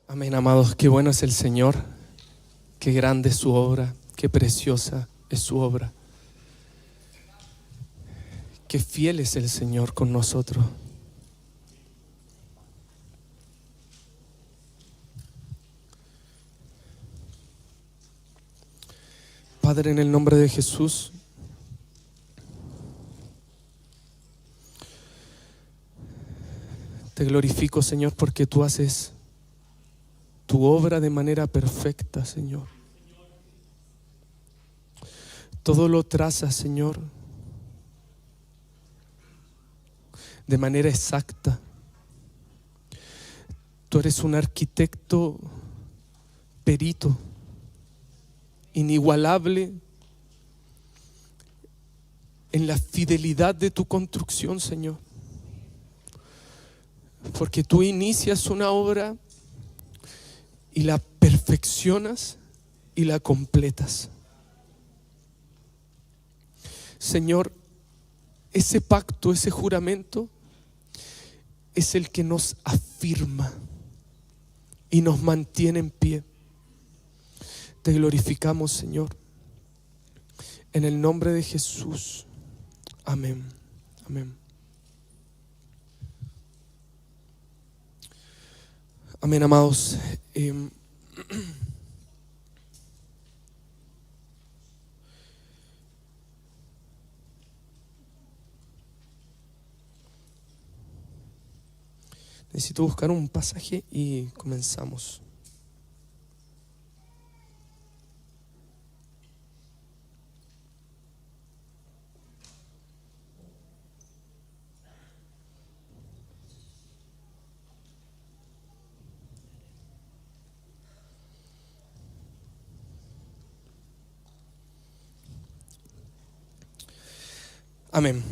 Amén, amados. Qué bueno es el Señor, qué grande es su obra, qué preciosa es su obra. Qué fiel es el Señor con nosotros. Padre, en el nombre de Jesús, te glorifico, Señor, porque tú haces tu obra de manera perfecta, Señor. Todo lo trazas, Señor, de manera exacta. Tú eres un arquitecto perito, inigualable en la fidelidad de tu construcción, Señor. Porque tú inicias una obra y la perfeccionas y la completas. Señor, ese pacto, ese juramento es el que nos afirma y nos mantiene en pie. Te glorificamos, Señor, en el nombre de Jesús. Amén. Amén. Amén, amados. Necesito buscar un pasaje y comenzamos. Amén.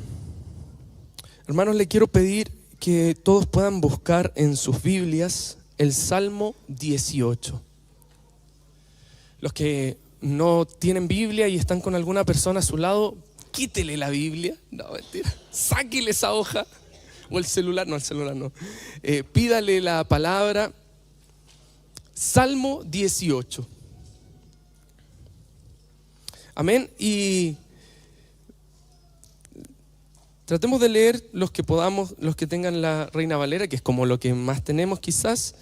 Hermanos, le quiero pedir que todos puedan buscar en sus Biblias el Salmo 18. Los que no tienen Biblia y están con alguna persona a su lado, quítele la Biblia. No, mentira. Sáquele esa hoja. O el celular. No, el celular no. Pídale la palabra. Salmo 18. Amén. Y tratemos de leer los que podamos, los que tengan la Reina Valera, que es como lo que más tenemos quizás.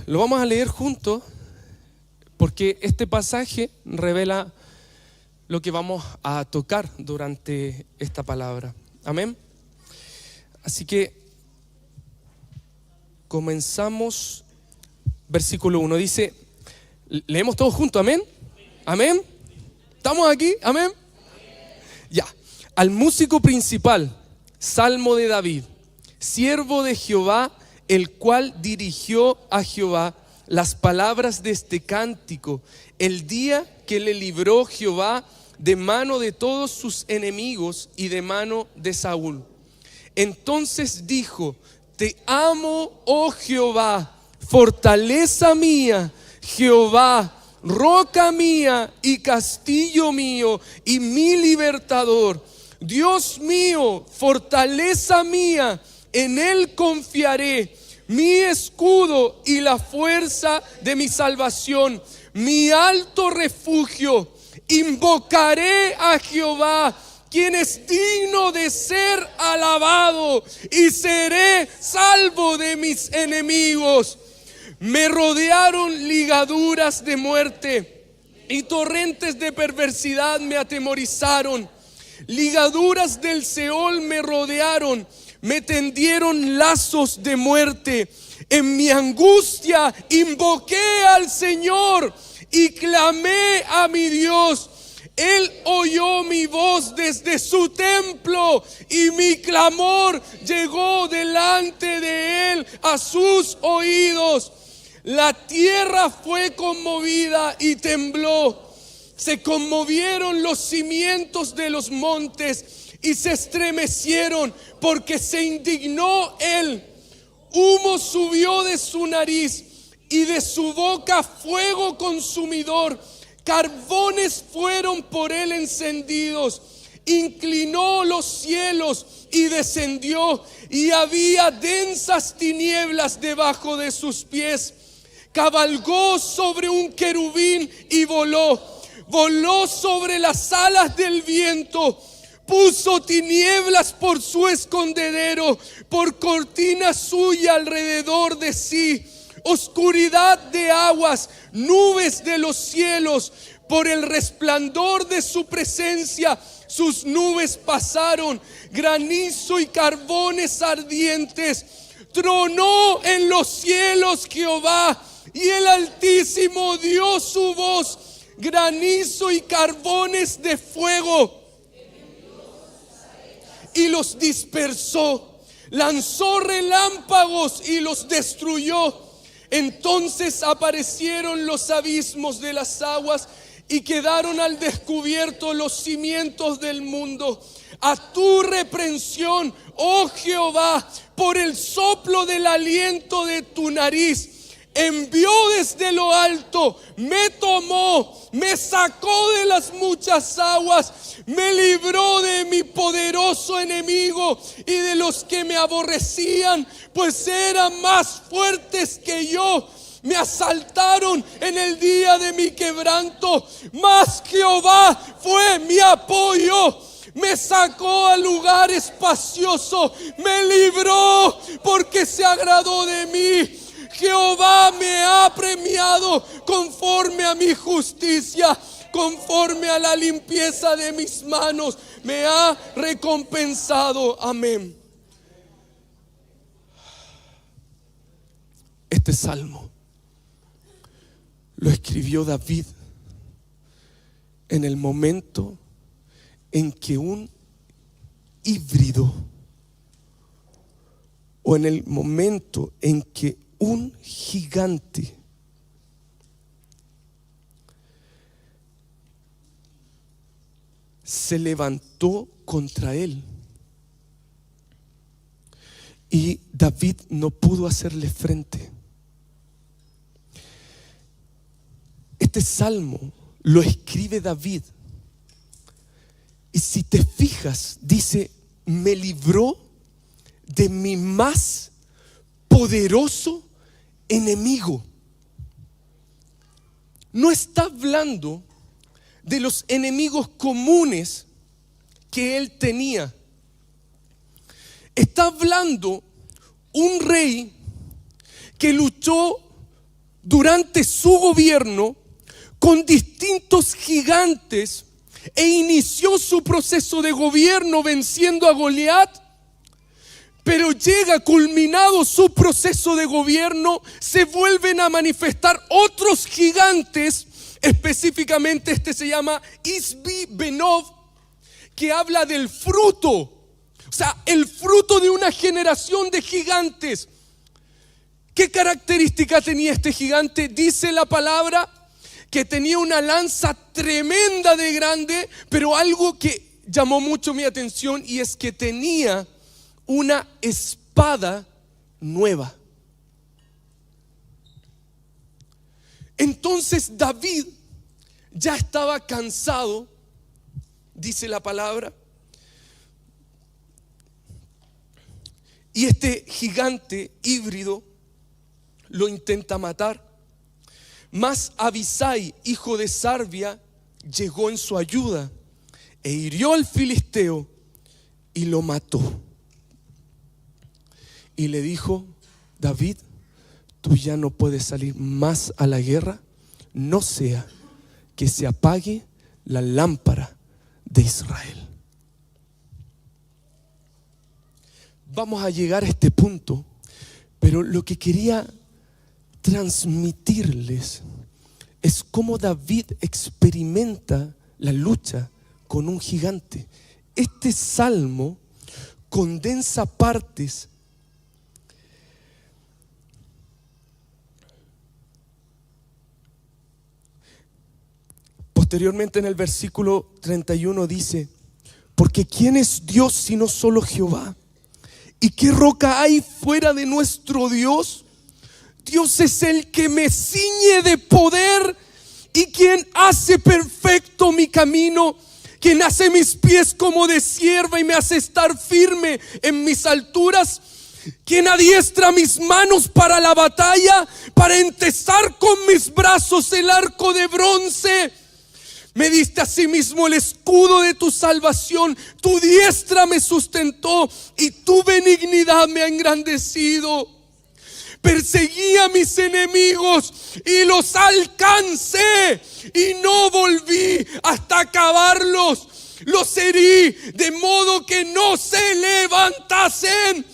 Lo vamos a leer juntos porque este pasaje revela lo que vamos a tocar durante esta palabra. Amén. Así que comenzamos. Versículo 1 dice, leemos todos juntos, amén. Amén. ¿Estamos aquí? Amén. Ya. Al músico principal, salmo de David, siervo de Jehová, el cual dirigió a Jehová las palabras de este cántico, el día que le libró Jehová de mano de todos sus enemigos y de mano de Saúl. Entonces dijo, te amo, oh Jehová, fortaleza mía, Jehová, roca mía y castillo mío y mi libertador. Dios mío, fortaleza mía, en Él confiaré, mi escudo y la fuerza de mi salvación, mi alto refugio. Invocaré a Jehová, quien es digno de ser alabado, y seré salvo de mis enemigos. Me rodearon ligaduras de muerte y torrentes de perversidad me atemorizaron. Ligaduras del Seol me rodearon, me tendieron lazos de muerte. En mi angustia invoqué al Señor y clamé a mi Dios. Él oyó mi voz desde su templo y mi clamor llegó delante de Él a sus oídos. La tierra fue conmovida y tembló. Se conmovieron los cimientos de los montes y se estremecieron porque se indignó Él. Humo subió de su nariz y de su boca fuego consumidor. Carbones fueron por Él encendidos inclinó los cielos y descendió, y había densas tinieblas debajo de sus pies. Cabalgó sobre un querubín y voló sobre las alas del viento. Puso tinieblas por su escondedero, por cortina suya alrededor de sí. Oscuridad de aguas, nubes de los cielos, por el resplandor de su presencia. Sus nubes pasaron, granizo y carbones ardientes. Tronó en los cielos Jehová, y el Altísimo dio su voz, granizo y carbones de fuego, y los dispersó. Lanzó relámpagos y los destruyó. Entonces aparecieron los abismos de las aguas, y quedaron al descubierto los cimientos del mundo. A tu reprensión, oh Jehová, por el soplo del aliento de tu nariz, envió desde lo alto, me tomó, me sacó de las muchas aguas, me libró de mi poderoso enemigo y de los que me aborrecían, pues eran más fuertes que yo. Me asaltaron en el día de mi quebranto, mas Jehová fue mi apoyo. Me sacó al lugar espacioso, me libró porque se agradó de mí. Jehová me ha premiado conforme a mi justicia, conforme a la limpieza de mis manos, me ha recompensado. Amén. Este salmo lo escribió David en el momento en que un híbrido, o en el momento en que un gigante se levantó contra él, y David no pudo hacerle frente. Este salmo lo escribe David, y si te fijas, dice: me libró de mi más poderoso enemigo. No está hablando de los enemigos comunes que él tenía. Está hablando un rey que luchó durante su gobierno con distintos gigantes e inició su proceso de gobierno venciendo a Goliat. Pero llega culminado su proceso de gobierno, se vuelven a manifestar otros gigantes. Específicamente este se llama Isbi Benov, que habla del fruto, o sea, el fruto de una generación de gigantes. ¿Qué característica tenía este gigante? Dice la palabra que tenía una lanza tremenda de grande, pero algo que llamó mucho mi atención, y es que tenía una espada nueva. Entonces David ya estaba cansado, dice la palabra, y este gigante híbrido lo intenta matar. Mas Abisai, hijo de Sarbia, llegó en su ayuda e hirió al filisteo y lo mató. Y le dijo: David, tú ya no puedes salir más a la guerra, no sea que se apague la lámpara de Israel. Vamos a llegar a este punto, pero lo que quería transmitirles es cómo David experimenta la lucha con un gigante. Este salmo condensa partes posteriormente. En el versículo 31 dice: porque ¿quién es Dios sino solo Jehová? ¿Y qué roca hay fuera de nuestro Dios? Dios es el que me ciñe de poder y quien hace perfecto mi camino, quien hace mis pies como de cierva y me hace estar firme en mis alturas, quien adiestra mis manos para la batalla, para entesar con mis brazos el arco de bronce. Me diste asimismo el escudo de tu salvación, tu diestra me sustentó y tu benignidad me ha engrandecido. Perseguí a mis enemigos y los alcancé y no volví hasta acabarlos. Los herí de modo que no se levantasen.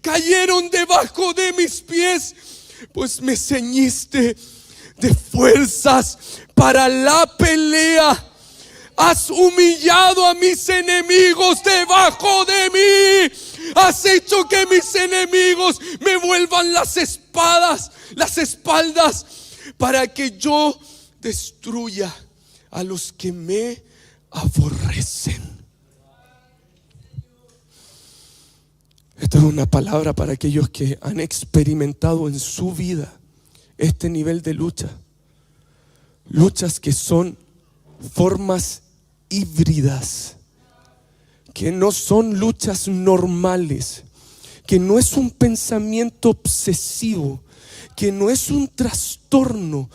Cayeron debajo de mis pies, pues me ceñiste de fuerzas para la pelea. Has humillado a mis enemigos debajo de mí. Has hecho que mis enemigos me vuelvan las espaldas, para que yo destruya a los que me aborrecen. Esta es una palabra para aquellos que han experimentado en su vida este nivel de lucha. Luchas que son formas híbridas, que no son luchas normales, que no es un pensamiento obsesivo, que no es un trastorno,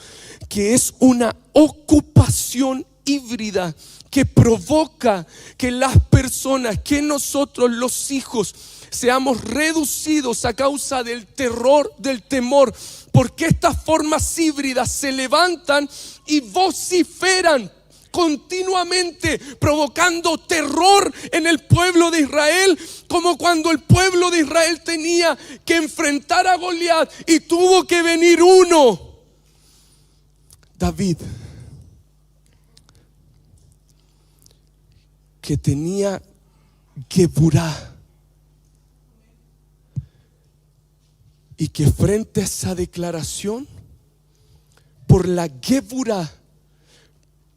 que es una ocupación híbrida que provoca que las personas, que nosotros los hijos, seamos reducidos a causa del terror, del temor, porque estas formas híbridas se levantan y vociferan continuamente, provocando terror en el pueblo de Israel, como cuando el pueblo de Israel tenía que enfrentar a Goliat y tuvo que venir uno, David, que tenía Geburá, y que frente a esa declaración, por la Geburá,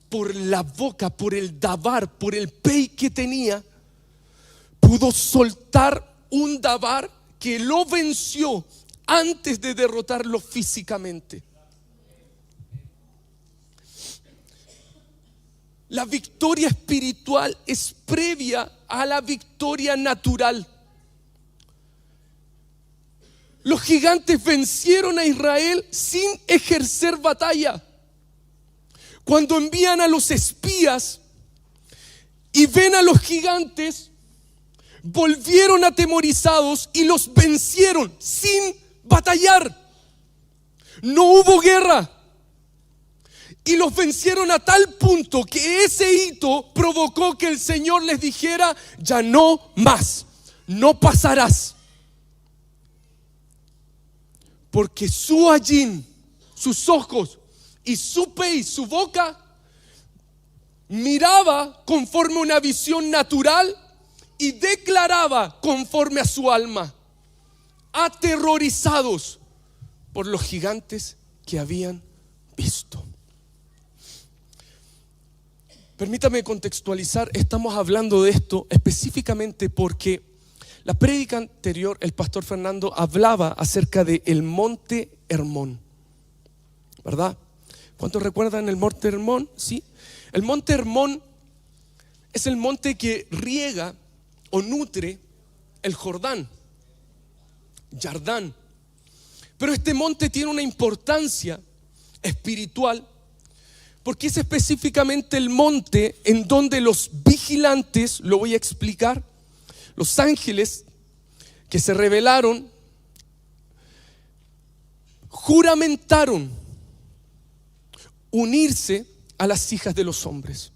por la boca, por el dabar, por el pei que tenía, pudo soltar un dabar que lo venció antes de derrotarlo físicamente. La victoria espiritual es previa a la victoria natural. Los gigantes vencieron a Israel sin ejercer batalla. Cuando envían a los espías y ven a los gigantes, volvieron atemorizados y los vencieron sin batallar. No hubo guerra. Y los vencieron a tal punto que ese hito provocó que el Señor les dijera: ya no más, no pasarás. Porque su allín, sus ojos y su pei, su boca, miraba conforme a una visión natural y declaraba conforme a su alma, aterrorizados por los gigantes que habían visto. Permítame contextualizar, estamos hablando de esto específicamente porque la prédica anterior, el pastor Fernando hablaba acerca del monte Hermón, ¿verdad? ¿Cuántos recuerdan el monte Hermón? Sí. El monte Hermón es el monte que riega o nutre el Jordán, Jardán. Pero este monte tiene una importancia espiritual porque es específicamente el monte en donde los vigilantes, lo voy a explicar, los ángeles que se rebelaron, juramentaron unirse a las hijas de los hombres.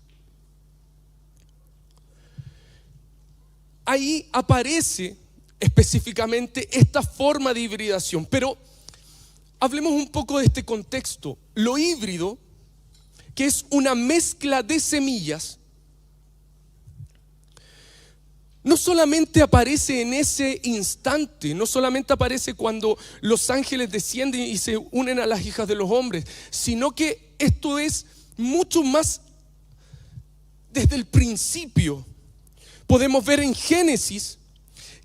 Ahí aparece específicamente esta forma de hibridación. Pero hablemos un poco de este contexto. Lo híbrido, que es una mezcla de semillas, no solamente aparece en ese instante, no solamente aparece cuando los ángeles descienden y se unen a las hijas de los hombres, sino que esto es mucho más desde el principio. Podemos ver en Génesis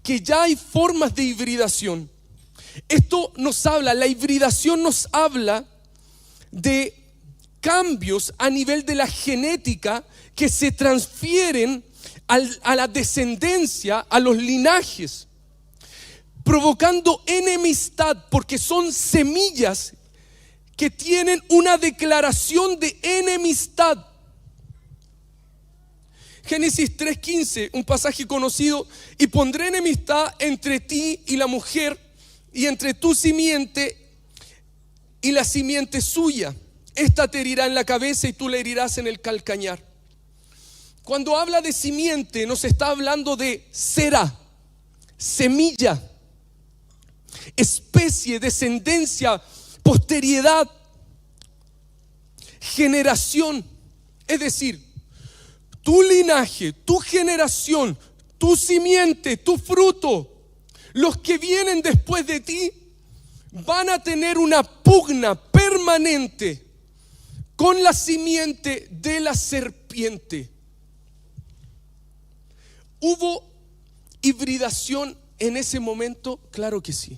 que ya hay formas de hibridación. Esto nos habla, la hibridación nos habla de cambios a nivel de la genética que se transfieren a la descendencia, a los linajes, provocando enemistad, porque son semillas que tienen una declaración de enemistad. Génesis 3:15, un pasaje conocido: y pondré enemistad entre ti y la mujer, y entre tu simiente y la simiente suya. Esta te herirá en la cabeza y tú le herirás en el calcañar. Cuando habla de simiente, nos está hablando de cera, semilla, especie, descendencia, posteridad, generación. Es decir, tu linaje, tu generación, tu simiente, tu fruto, los que vienen después de ti, van a tener una pugna permanente con la simiente de la serpiente. ¿Hubo hibridación en ese momento? Claro que sí.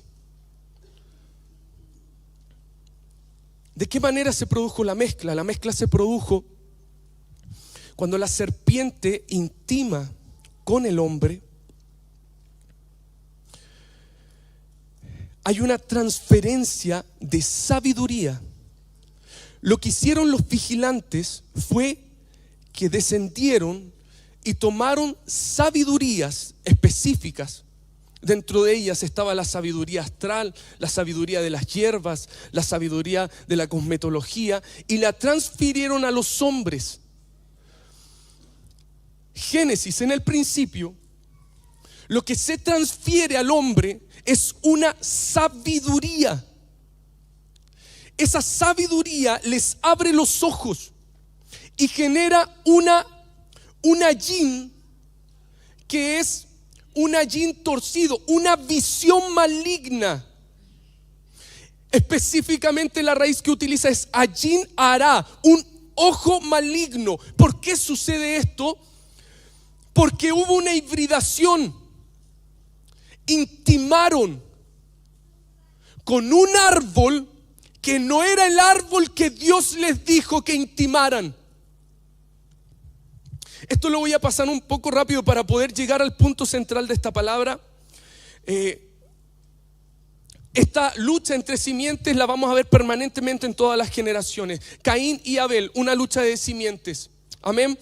¿De qué manera se produjo la mezcla? La mezcla se produjo cuando la serpiente intima con el hombre. Hay una transferencia de sabiduría. Lo que hicieron los vigilantes fue que descendieron y tomaron sabidurías específicas. Dentro de ellas estaba la sabiduría astral, la sabiduría de las hierbas, la sabiduría de la cosmetología, y la transfirieron a los hombres. Génesis, en el principio, lo que se transfiere al hombre es una sabiduría. Esa sabiduría les abre los ojos y genera una yin, que es una yin torcido, una visión maligna. Específicamente la raíz que utiliza es ayin ara, un ojo maligno. ¿Por qué sucede esto? Porque hubo una hibridación. Intimaron con un árbol que no era el árbol que Dios les dijo que intimaran. Esto lo voy a pasar un poco rápido para poder llegar al punto central de esta palabra. Esta lucha entre simientes la vamos a ver permanentemente en todas las generaciones. Caín y Abel, una lucha de simientes. Amén.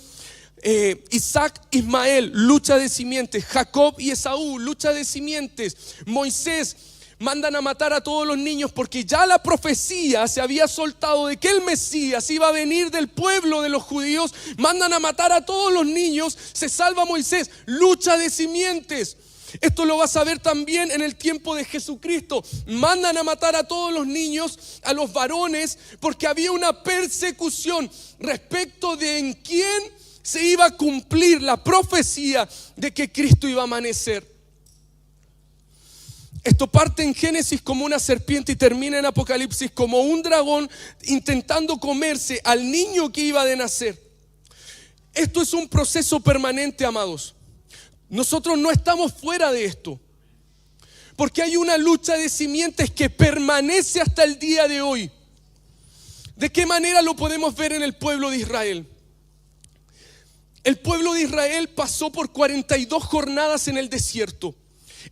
Isaac, Ismael, lucha de simientes. Jacob y Esaú, lucha de simientes. Moisés, mandan a matar a todos los niños porque ya la profecía se había soltado de que el Mesías iba a venir del pueblo de los judíos. Mandan a matar a todos los niños, se salva Moisés, lucha de simientes. Esto lo vas a ver también en el tiempo de Jesucristo. Mandan a matar a todos los niños, a los varones, porque había una persecución respecto de en quién se iba a cumplir la profecía de que Cristo iba a amanecer. Esto parte en Génesis como una serpiente y termina en Apocalipsis como un dragón intentando comerse al niño que iba de nacer. Esto es un proceso permanente, amados. Nosotros no estamos fuera de esto, porque hay una lucha de simientes que permanece hasta el día de hoy. ¿De qué manera lo podemos ver en el pueblo de Israel? El pueblo de Israel pasó por 42 jornadas en el desierto.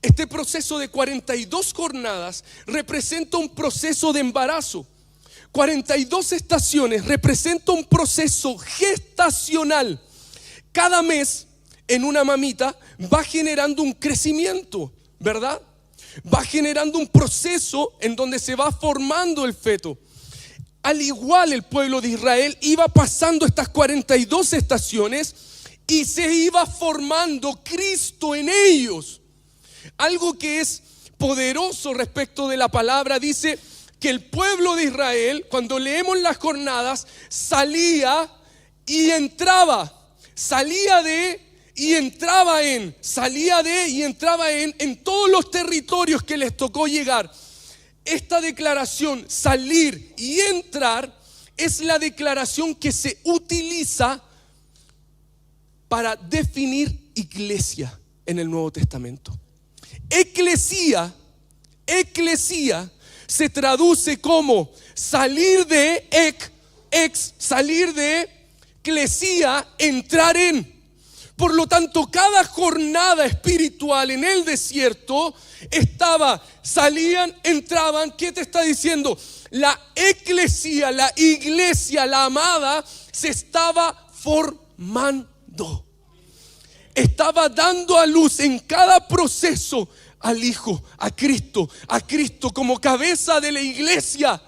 Este proceso de 42 jornadas representa un proceso de embarazo. 42 estaciones representa un proceso gestacional. Cada mes en una mamita va generando un crecimiento, ¿verdad? Va generando un proceso en donde se va formando el feto. Al igual el pueblo de Israel iba pasando estas 42 estaciones y se iba formando Cristo en ellos. Algo que es poderoso respecto de la palabra, dice que el pueblo de Israel, cuando leemos las jornadas, salía y entraba, salía de y entraba en, salía de y entraba en todos los territorios que les tocó llegar. Esta declaración, salir y entrar, es la declaración que se utiliza para definir iglesia en el Nuevo Testamento. Eclesía se traduce como salir de salir de, eclesía, entrar en. Por lo tanto, cada jornada espiritual en el desierto salían, entraban. ¿Qué te está diciendo? La eclesía, la iglesia, la amada, se estaba formando. Estaba dando a luz en cada proceso al Hijo, a Cristo como cabeza de la iglesia.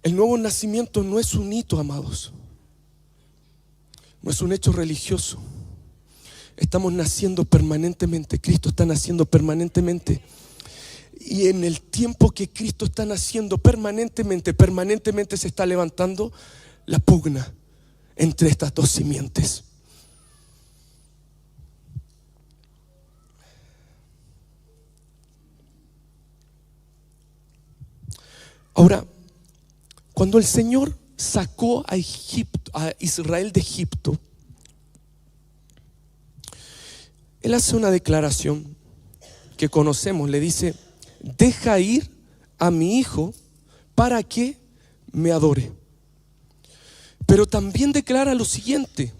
El nuevo nacimiento no es un hito, amados. No es un hecho religioso. Estamos naciendo permanentemente. Cristo está naciendo permanentemente. Y en el tiempo que Cristo está naciendo permanentemente se está levantando la pugna entre estas dos simientes. Ahora, cuando el Señor sacó a Israel de Egipto, Él hace una declaración que conocemos. Le dice: deja ir a mi hijo para que me adore. Pero también declara lo siguiente.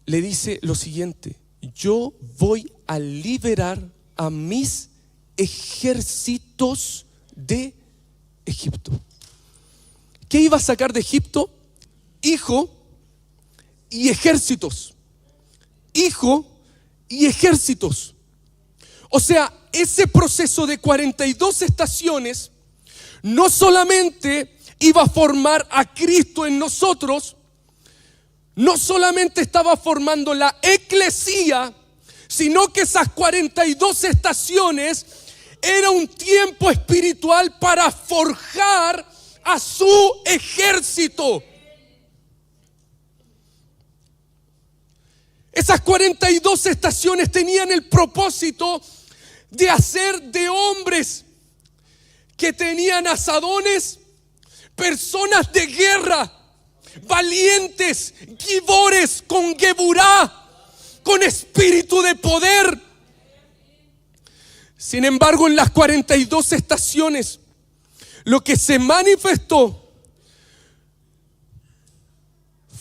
Le dice lo siguiente: yo voy a liberar a mis ejércitos de Egipto. ¿Qué iba a sacar de Egipto? Hijo y ejércitos. Hijo y ejércitos. O sea, ese proceso de 42 estaciones no solamente iba a formar a Cristo en nosotros, no solamente estaba formando la eclesía, sino que esas 42 estaciones era un tiempo espiritual para forjar a su ejército. Esas 42 estaciones tenían el propósito de hacer de hombres que tenían azadones, personas de guerra, valientes, gibores, con geburá, con espíritu de poder. Sin embargo, en las 42 estaciones, lo que se manifestó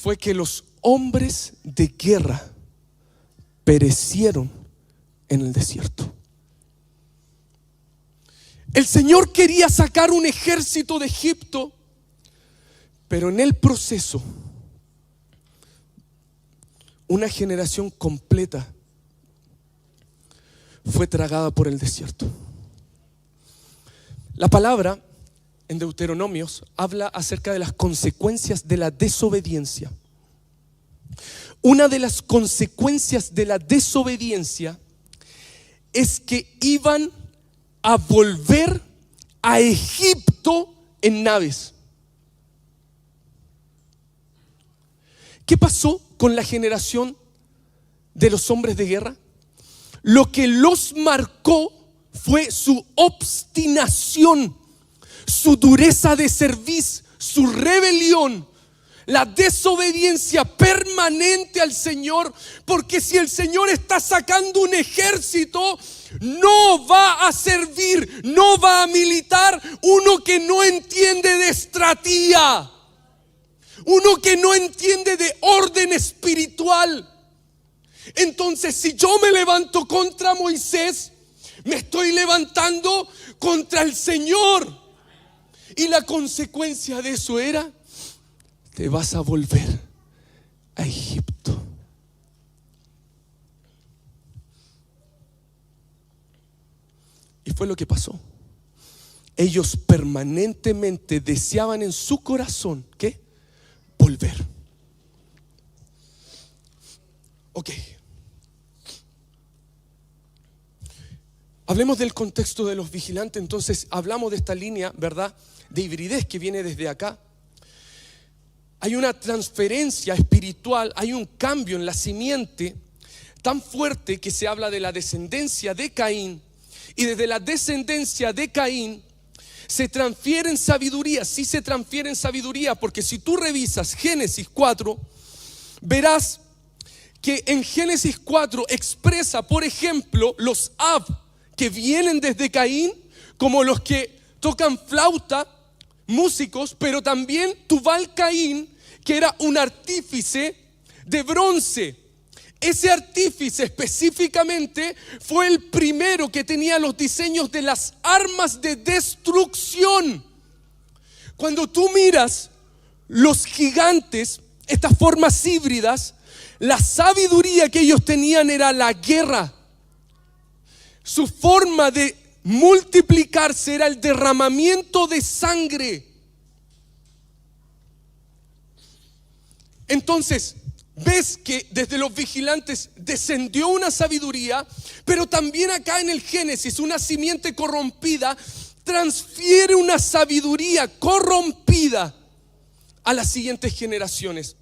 fue que los hombres de guerra perecieron en el desierto. El Señor quería sacar un ejército de Egipto, pero en el proceso, una generación completa fue tragada por el desierto. La palabra en Deuteronomios habla acerca de las consecuencias de la desobediencia. Una de las consecuencias de la desobediencia es que iban a volver a Egipto en naves. ¿Qué pasó con la generación de los hombres de guerra? Lo que los marcó fue su obstinación, su dureza de cerviz, su rebelión, la desobediencia permanente al Señor. Porque si el Señor está sacando un ejército, no va a servir, no va a militar uno que no entiende de estratía, uno que no entiende de orden espiritual. Entonces, si yo me levanto contra Moisés, me estoy levantando contra el Señor. Y la consecuencia de eso era: te vas a volver a Egipto. Y fue lo que pasó. Ellos permanentemente deseaban en su corazón, ¿qué? Volver. Ok. Hablemos del contexto de los vigilantes. Entonces hablamos de esta línea, ¿verdad?, de hibridez que viene desde acá. Hay una transferencia espiritual, hay un cambio en la simiente tan fuerte que se habla de la descendencia de Caín. Y desde la descendencia de Caín se transfiere en sabiduría. Sí se transfiere en sabiduría, porque si tú revisas Génesis 4, verás que en Génesis 4 expresa, por ejemplo, los Ab, que vienen desde Caín, como los que tocan flauta, músicos, pero también Tubal Caín, que era un artífice de bronce. Ese artífice específicamente fue el primero que tenía los diseños de las armas de destrucción. Cuando tú miras los gigantes, estas formas híbridas, la sabiduría que ellos tenían era la guerra. Su forma de multiplicarse era el derramamiento de sangre. Entonces, ves que desde los vigilantes descendió una sabiduría, pero también acá en el Génesis una simiente corrompida transfiere una sabiduría corrompida a las siguientes generaciones.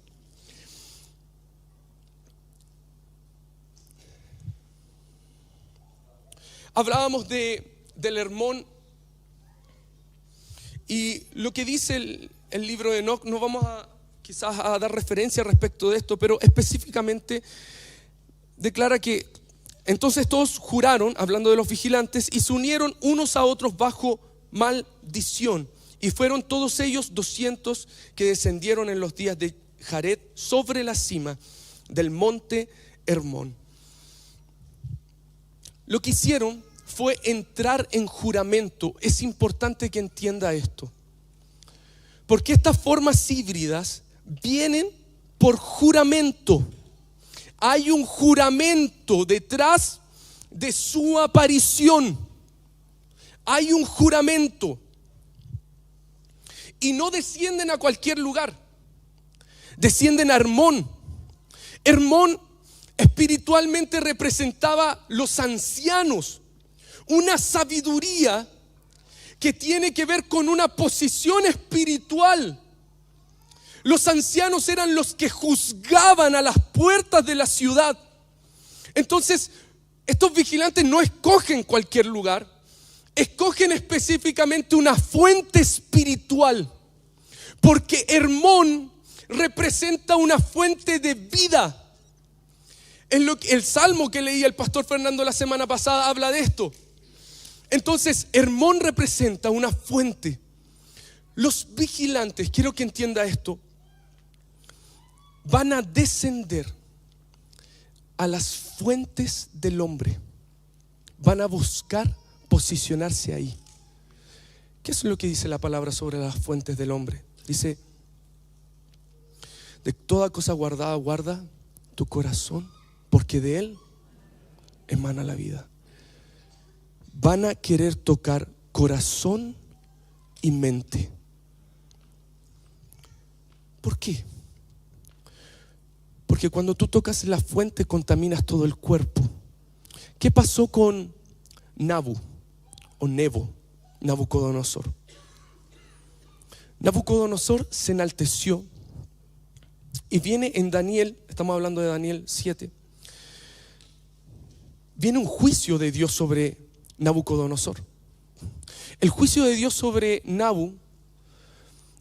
Hablábamos del Hermón y lo que dice el libro de Enoc. No vamos a quizás a dar referencia respecto de esto, pero específicamente declara que entonces todos juraron, hablando de los vigilantes, y se unieron unos a otros bajo maldición, y fueron todos ellos 200 que descendieron en los días de Jared sobre la cima del monte Hermón. Lo que hicieron fue entrar en juramento. Es importante que entienda esto, porque estas formas híbridas vienen por juramento. Hay un juramento detrás de su aparición. Hay un juramento. Y no descienden a cualquier lugar. Descienden a Hermón. Hermón espiritualmente representaba los ancianos. Una sabiduría que tiene que ver con una posición espiritual. Los ancianos eran los que juzgaban a las puertas de la ciudad. Entonces, estos vigilantes no escogen cualquier lugar, escogen específicamente una fuente espiritual, porque Hermón representa una fuente de vida. El salmo que leía el pastor Fernando la semana pasada habla de esto. Entonces, Hermón representa una fuente. Los vigilantes, quiero que entienda esto, van a descender a las fuentes del hombre. Van a buscar posicionarse ahí. ¿Qué es lo que dice la palabra sobre las fuentes del hombre? Dice: de toda cosa guardada, guarda tu corazón, porque de él emana la vida. Van a querer tocar corazón y mente. ¿Por qué? Porque cuando tú tocas la fuente contaminas todo el cuerpo. ¿Qué pasó con Nabucodonosor? Nabucodonosor se enalteció y viene en Daniel, estamos hablando de Daniel 7, viene un juicio de Dios sobre Nabucodonosor. El juicio de Dios sobre Nabu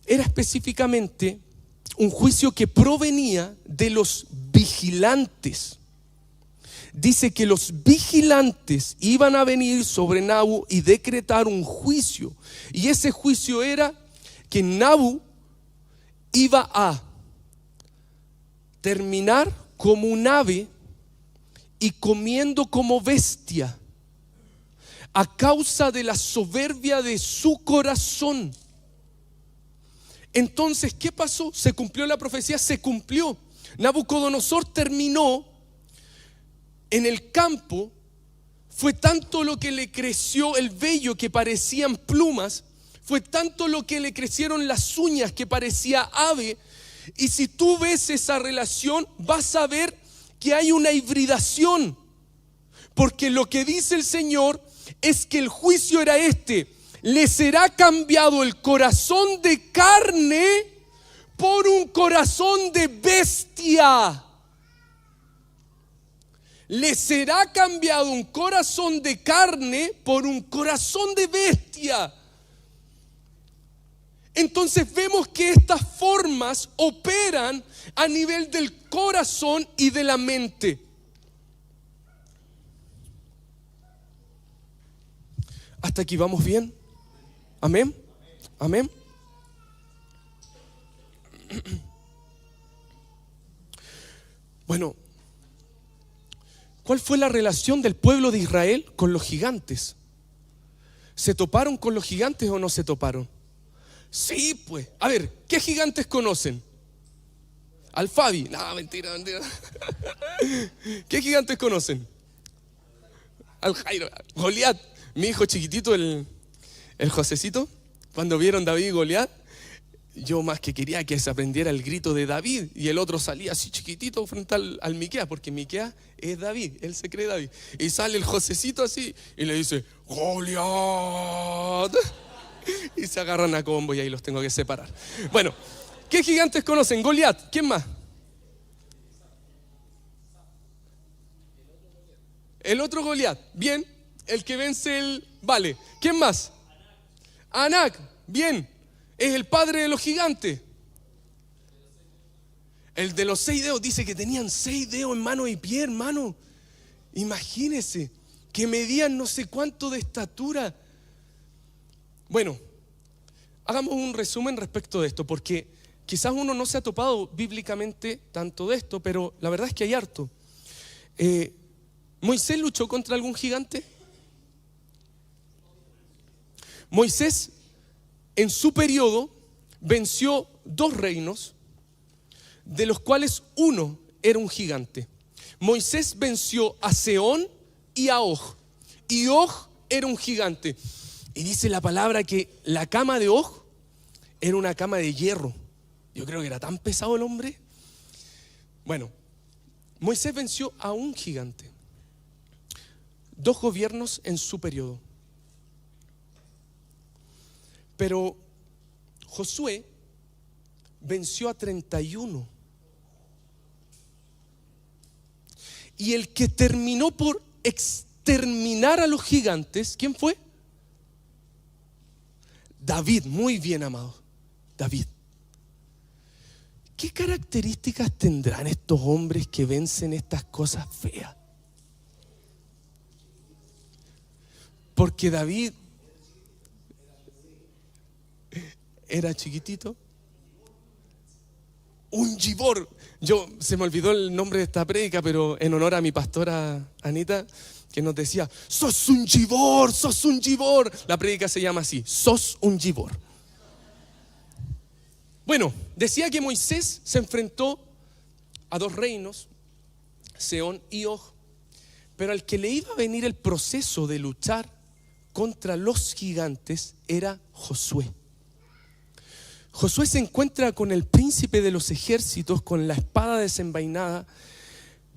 era específicamente un juicio que provenía de los vigilantes. Dice que los vigilantes iban a venir sobre Nabu y decretar un juicio. Y ese juicio era que Nabu iba a terminar como un ave y comiendo como bestia, a causa de la soberbia de su corazón. Entonces, ¿qué pasó? Se cumplió la profecía, se cumplió. Nabucodonosor terminó en el campo. Fue tanto lo que le creció el vello que parecían plumas, fue tanto lo que le crecieron las uñas que parecía ave. Y si tú ves esa relación, vas a ver que hay una hibridación, porque lo que dice el Señor es que el juicio era este: le será cambiado el corazón de carne por un corazón de bestia. Le será cambiado un corazón de carne por un corazón de bestia. Entonces vemos que estas formas operan a nivel del corazón y de la mente. ¿Hasta aquí vamos bien? Amén. Amén. Bueno, ¿cuál fue la relación del pueblo de Israel con los gigantes? ¿Se toparon con los gigantes o no se toparon? Sí, pues. A ver, ¿qué gigantes conocen? Al Fabi. No, mentira. ¿Qué gigantes conocen? Al Jairo. Goliat. Mi hijo chiquitito, el Josecito, cuando vieron David y Goliat, yo más que quería que se aprendiera el grito de David, y el otro salía así chiquitito frente al Miqueas, porque Miqueas es David, él se cree David, y sale el Josecito así y le dice Goliat, y se agarran a combo y ahí los tengo que separar. Bueno, ¿qué gigantes conocen? Goliat, ¿quién más? El otro Goliat, bien, el que vence el vale. ¿Quién más? Anac, bien, es el padre de los gigantes. El de los 6 dedos, dice que tenían 6 dedos en mano y pie, hermano. Imagínese, que medían no sé cuánto de estatura. Bueno, hagamos un resumen respecto de esto, porque quizás uno no se ha topado bíblicamente tanto de esto, pero la verdad es que hay harto. ¿Moisés luchó contra algún gigante? Moisés en su periodo venció 2 reinos, de los cuales uno era un gigante. Moisés venció a Sehón y a Og, y Og era un gigante. Y dice la palabra que la cama de Og era una cama de hierro. Yo creo que era tan pesado el hombre. Bueno, Moisés venció a un gigante. 2 gobiernos en su periodo. Pero Josué venció a 31. Y el que terminó por exterminar a los gigantes, ¿quién fue? David, muy bien amado, David. ¿Qué características tendrán estos hombres que vencen estas cosas feas? Porque David era chiquitito, un gibor. Se me olvidó el nombre de esta prédica, pero en honor a mi pastora Anita, que nos decía, sos un gibor, sos un gibor. La prédica se llama así, sos un gibor. Bueno, decía que Moisés se enfrentó a 2 reinos, Sehón y Og, pero al que le iba a venir el proceso de luchar contra los gigantes era Josué. Josué se encuentra con el príncipe de los ejércitos con la espada desenvainada,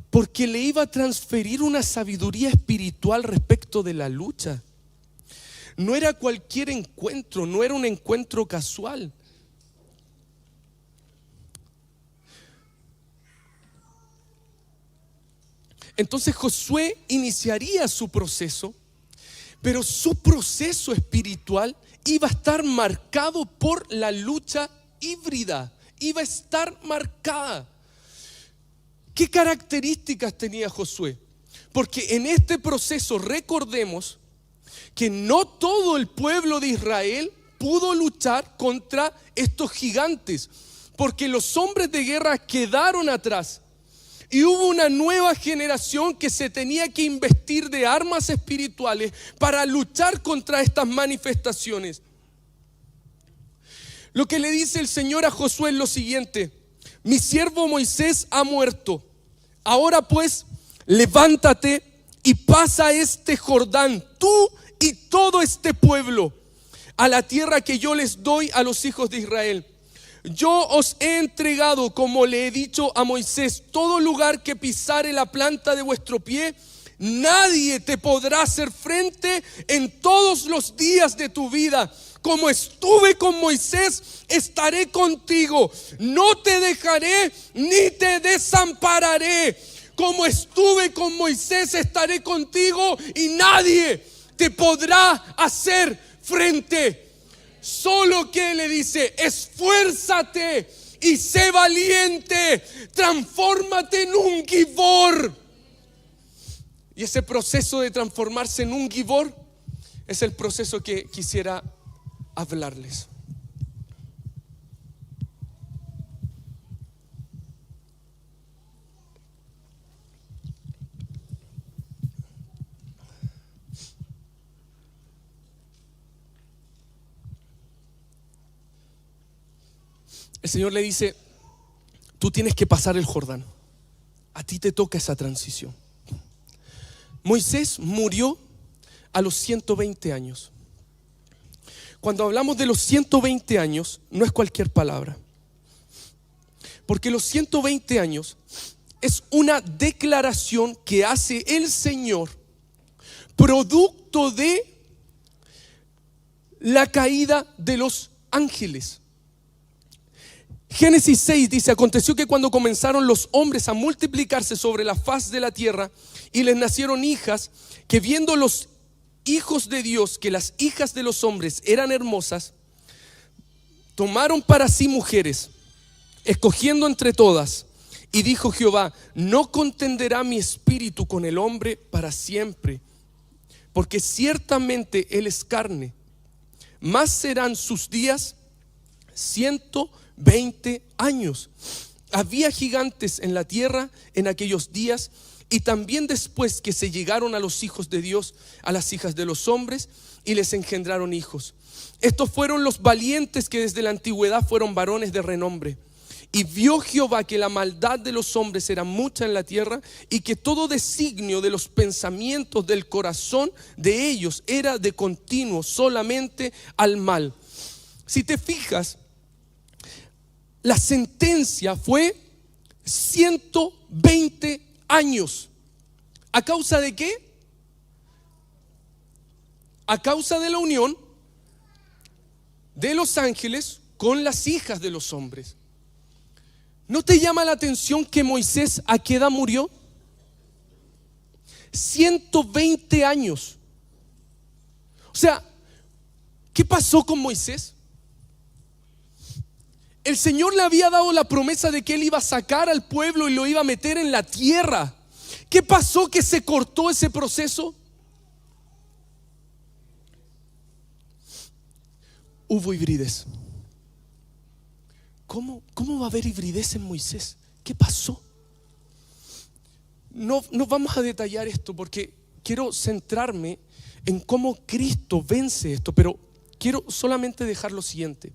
porque le iba a transferir una sabiduría espiritual respecto de la lucha. No era cualquier encuentro, no era un encuentro casual. Entonces Josué iniciaría su proceso, pero su proceso espiritual iba a estar marcado por la lucha híbrida, iba a estar marcada. ¿Qué características tenía Josué? Porque en este proceso recordemos que no todo el pueblo de Israel pudo luchar contra estos gigantes, porque los hombres de guerra quedaron atrás. Y hubo una nueva generación que se tenía que investir de armas espirituales para luchar contra estas manifestaciones. Lo que le dice el Señor a Josué es lo siguiente: mi siervo Moisés ha muerto. Ahora pues, levántate y pasa este Jordán, tú y todo este pueblo, a la tierra que yo les doy a los hijos de Israel. Yo os he entregado, como le he dicho a Moisés, todo lugar que pisare la planta de vuestro pie. Nadie te podrá hacer frente en todos los días de tu vida. Como estuve con Moisés, estaré contigo. No te dejaré ni te desampararé. Como estuve con Moisés, estaré contigo y nadie te podrá hacer frente. Solo que le dice: esfuérzate y sé valiente, transfórmate en un gibor. Y ese proceso de transformarse en un gibor es el proceso que quisiera hablarles. El Señor le dice: tú tienes que pasar el Jordán. A ti te toca esa transición. Moisés murió a los 120 años. Cuando hablamos de los 120 años, no es cualquier palabra. Porque los 120 años es una declaración que hace el Señor producto de la caída de los ángeles. Génesis 6 dice: aconteció que cuando comenzaron los hombres a multiplicarse sobre la faz de la tierra y les nacieron hijas, que viendo los hijos de Dios que las hijas de los hombres eran hermosas, tomaron para sí mujeres, escogiendo entre todas. Y dijo Jehová: no contenderá mi espíritu con el hombre para siempre, porque ciertamente él es carne, más serán sus días 120 años. Había gigantes en la tierra en aquellos días, y también después que se llegaron a los hijos de Dios, a las hijas de los hombres, y les engendraron hijos. Estos fueron los valientes que desde la antigüedad fueron varones de renombre. Y vio Jehová que la maldad de los hombres era mucha en la tierra, y que todo designio de los pensamientos del corazón de ellos era de continuo solamente al mal. Si te fijas, la sentencia fue 120 años. ¿A causa de qué? A causa de la unión de los ángeles con las hijas de los hombres. ¿No te llama la atención que Moisés a qué edad murió? 120 años. O sea, ¿qué pasó con Moisés? El Señor le había dado la promesa de que Él iba a sacar al pueblo y lo iba a meter en la tierra. ¿Qué pasó que se cortó ese proceso? Hubo hibridez. ¿Cómo va a haber hibridez en Moisés? ¿Qué pasó? No vamos a detallar esto porque quiero centrarme en cómo Cristo vence esto, pero quiero solamente dejar lo siguiente.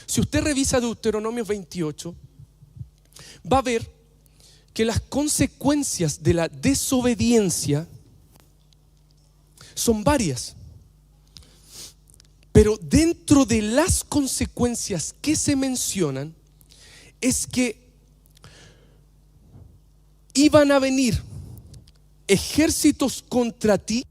Si usted revisa Deuteronomio 28, va a ver que las consecuencias de la desobediencia son varias. Pero dentro de las consecuencias que se mencionan es que iban a venir ejércitos contra ti.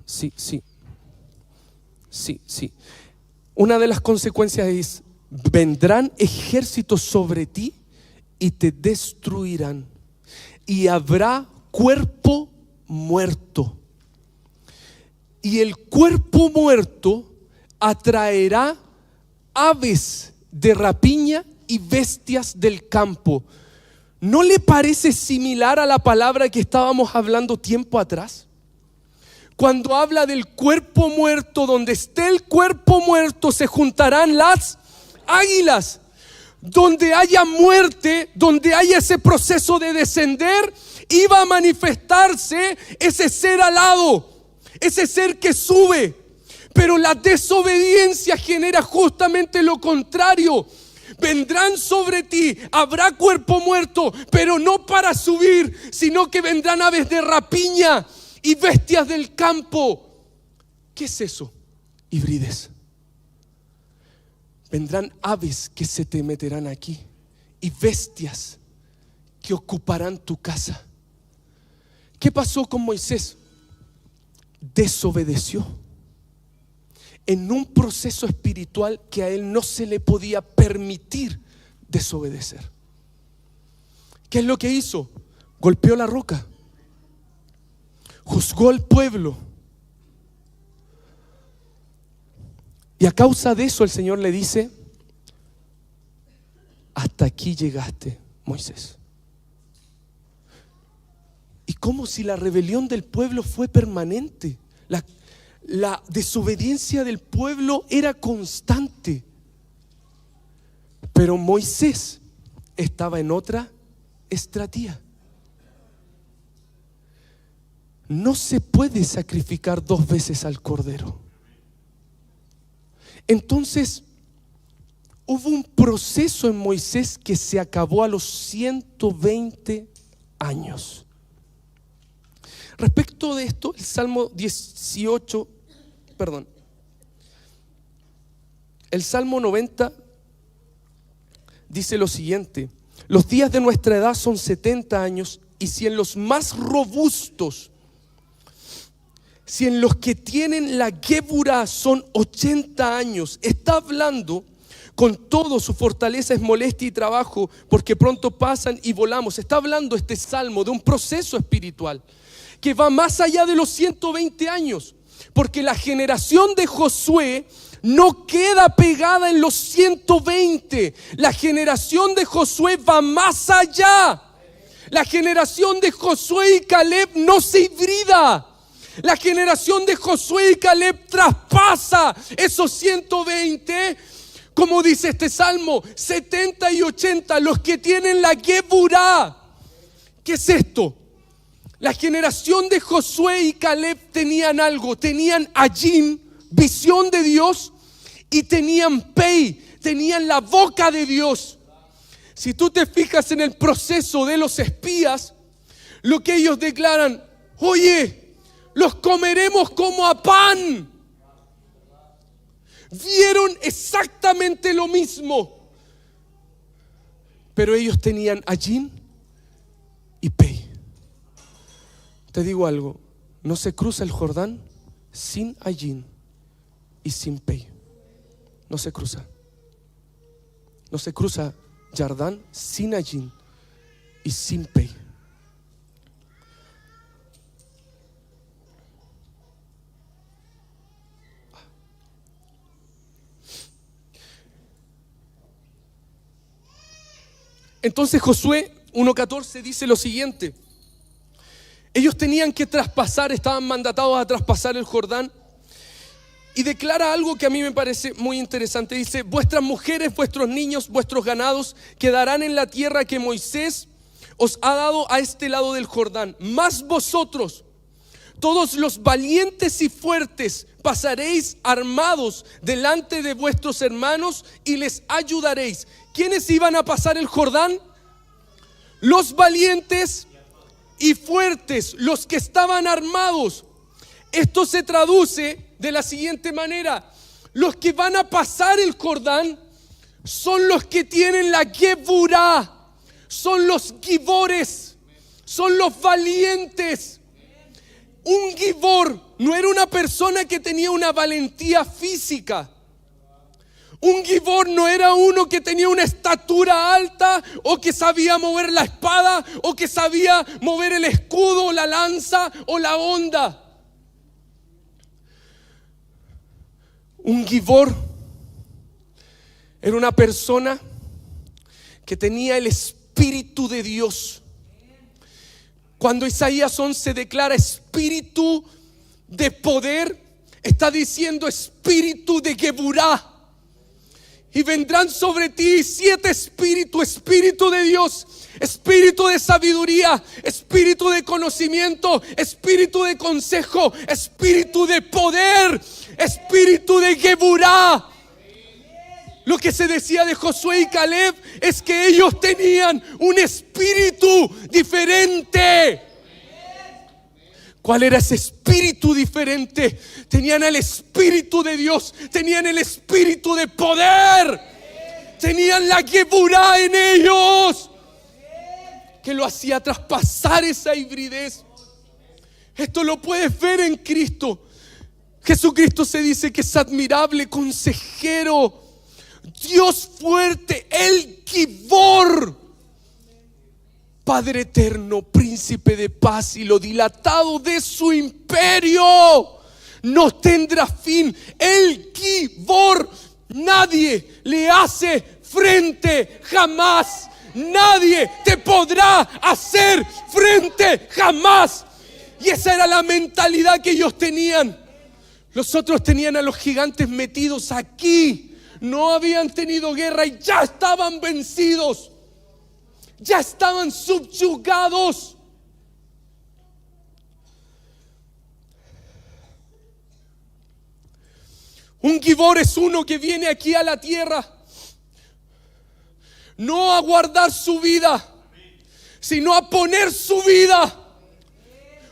Sí. Una de las consecuencias es: vendrán ejércitos sobre ti y te destruirán, y habrá cuerpo muerto. Y el cuerpo muerto atraerá aves de rapiña y bestias del campo. ¿No le parece similar a la palabra que estábamos hablando tiempo atrás? Cuando habla del cuerpo muerto, donde esté el cuerpo muerto se juntarán las águilas. Donde haya muerte, donde haya ese proceso de descender, iba a manifestarse ese ser alado, ese ser que sube. Pero la desobediencia genera justamente lo contrario. Vendrán sobre ti, habrá cuerpo muerto, pero no para subir, sino que vendrán aves de rapiña y bestias del campo. ¿Qué es eso? Hibridez. Vendrán aves que se te meterán aquí y bestias que ocuparán tu casa. ¿Qué pasó con Moisés? Desobedeció en un proceso espiritual que a él no se le podía permitir desobedecer. ¿Qué es lo que hizo? Golpeó la roca, juzgó al pueblo. Y a causa de eso el Señor le dice: hasta aquí llegaste, Moisés. Y como si la rebelión del pueblo fue permanente. La desobediencia del pueblo era constante. Pero Moisés estaba en otra estrategia. No se puede sacrificar 2 veces al cordero. Entonces hubo un proceso en Moisés que se acabó a los 120 años. Respecto de esto, el Salmo 90 dice lo siguiente: los días de nuestra edad son 70 años, y si en los más robustos, si en los que tienen la Geburá son 80 años, está hablando con todo su fortaleza es molestia y trabajo, porque pronto pasan y volamos. Está hablando este salmo de un proceso espiritual que va más allá de los 120 años, porque la generación de Josué no queda pegada en los 120. La generación de Josué va más allá. La generación de Josué y Caleb no se hibrida. La generación de Josué y Caleb traspasa esos 120, como dice este salmo, 70 y 80, los que tienen la Geburá. ¿Qué es esto? La generación de Josué y Caleb tenían algo, tenían Ajim, visión de Dios, y tenían Pei, tenían la boca de Dios. Si tú te fijas en el proceso de los espías, lo que ellos declaran: oye, los comeremos como a pan. Vieron exactamente lo mismo, pero ellos tenían Ajim y Pei. Te digo algo: no se cruza el Jordán sin Ajim y sin Pei. No se cruza. No se cruza Jordán sin Ajim y sin Pei. Entonces Josué 1:14 dice lo siguiente: ellos tenían que traspasar, estaban mandatados a traspasar el Jordán, y declara algo que a mí me parece muy interesante. Dice: vuestras mujeres, vuestros niños, vuestros ganados quedarán en la tierra que Moisés os ha dado a este lado del Jordán. Mas vosotros, todos los valientes y fuertes, pasaréis armados delante de vuestros hermanos y les ayudaréis. ¿Quiénes iban a pasar el Jordán? Los valientes y fuertes, los que estaban armados. Esto se traduce de la siguiente manera: los que van a pasar el Jordán son los que tienen la Geburá, son los gibores, son los valientes. Un gibor no era una persona que tenía una valentía física. Un gibor no era uno que tenía una estatura alta, o que sabía mover la espada, o que sabía mover el escudo, la lanza o la honda. Un gibor era una persona que tenía el Espíritu de Dios. Cuando Isaías 11 declara espíritu de poder, está diciendo espíritu de Geburá. Y vendrán sobre ti 7 espíritus: espíritu de Dios, espíritu de sabiduría, espíritu de conocimiento, espíritu de consejo, espíritu de poder, espíritu de Geburá. Lo que se decía de Josué y Caleb es que ellos tenían un espíritu diferente. ¿Cuál era ese espíritu diferente? Tenían el Espíritu de Dios, tenían el Espíritu de poder, tenían la Geburá en ellos, que lo hacía traspasar esa hibridez. Esto lo puedes ver en Cristo. Jesucristo se dice que es admirable consejero, Dios fuerte, el Gibor, Padre eterno, príncipe de paz, y lo dilatado de su imperio no tendrá fin. El Gibor, nadie le hace frente jamás. Nadie te podrá hacer frente jamás. Y esa era la mentalidad que ellos tenían. Los otros tenían a los gigantes metidos aquí. No habían tenido guerra y ya estaban vencidos. Ya estaban subyugados. Un Gibor es uno que viene aquí a la tierra, no a guardar su vida, sino a poner su vida.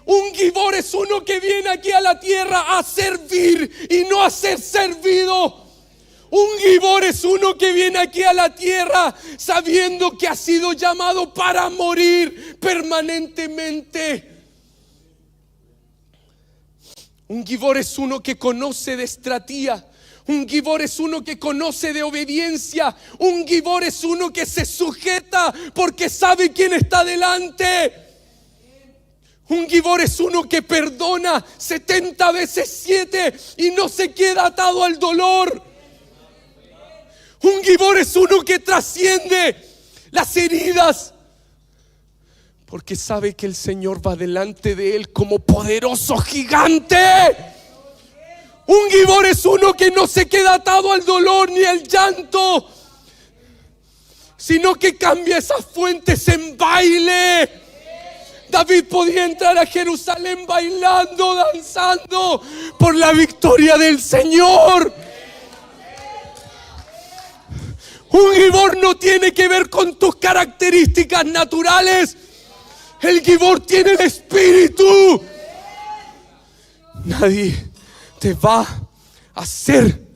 Un Gibor es uno que viene aquí a la tierra a servir y no a ser servido. Un Gibor es uno que viene aquí a la tierra sabiendo que ha sido llamado para morir permanentemente. Un Gibor es uno que conoce de estratía. Un Gibor es uno que conoce de obediencia. Un Gibor es uno que se sujeta porque sabe quién está delante. Un Gibor es uno que perdona 70 veces 7 y no se queda atado al dolor. Un Gibor es uno que trasciende las heridas porque sabe que el Señor va delante de él como poderoso gigante. Un Gibor es uno que no se queda atado al dolor ni al llanto, sino que cambia esas fuentes en baile. David podía entrar a Jerusalén bailando, danzando por la victoria del Señor. Un Gibor no tiene que ver con tus características naturales. El Gibor tiene el espíritu. Nadie te va a hacer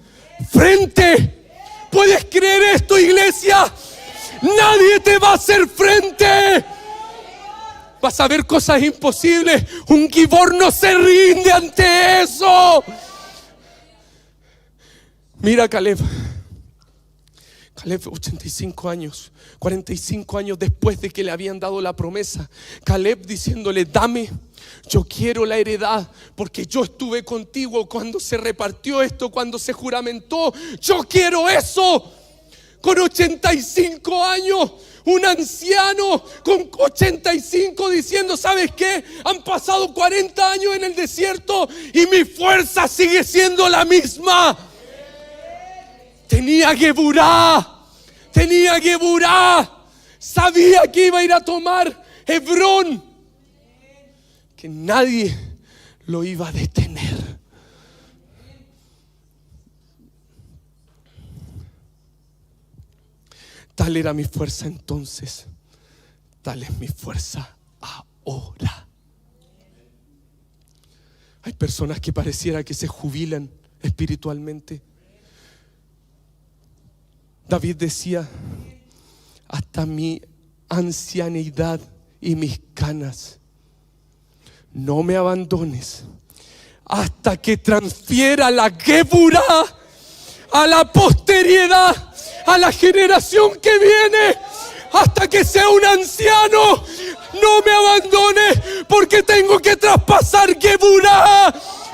frente. ¿Puedes creer esto, iglesia? Nadie te va a hacer frente. Vas a ver cosas imposibles. Un Gibor no se rinde ante eso. Mira a Caleb. Caleb, 85 años, 45 años después de que le habían dado la promesa. Caleb diciéndole: dame, yo quiero la heredad, porque yo estuve contigo cuando se repartió esto, cuando se juramentó. Yo quiero eso. Con 85 años, un anciano con 85 diciendo: ¿sabes qué? Han pasado 40 años en el desierto y mi fuerza sigue siendo la misma. Tenía Geburá, sabía que iba a ir a tomar Hebrón, que nadie lo iba a detener. Tal era mi fuerza entonces, tal es mi fuerza ahora. Hay personas que pareciera que se jubilan espiritualmente. David decía: hasta mi ancianidad y mis canas, no me abandones hasta que transfiera la Geburá a la posteridad, a la generación que viene. Hasta que sea un anciano, no me abandones, porque tengo que traspasar Geburá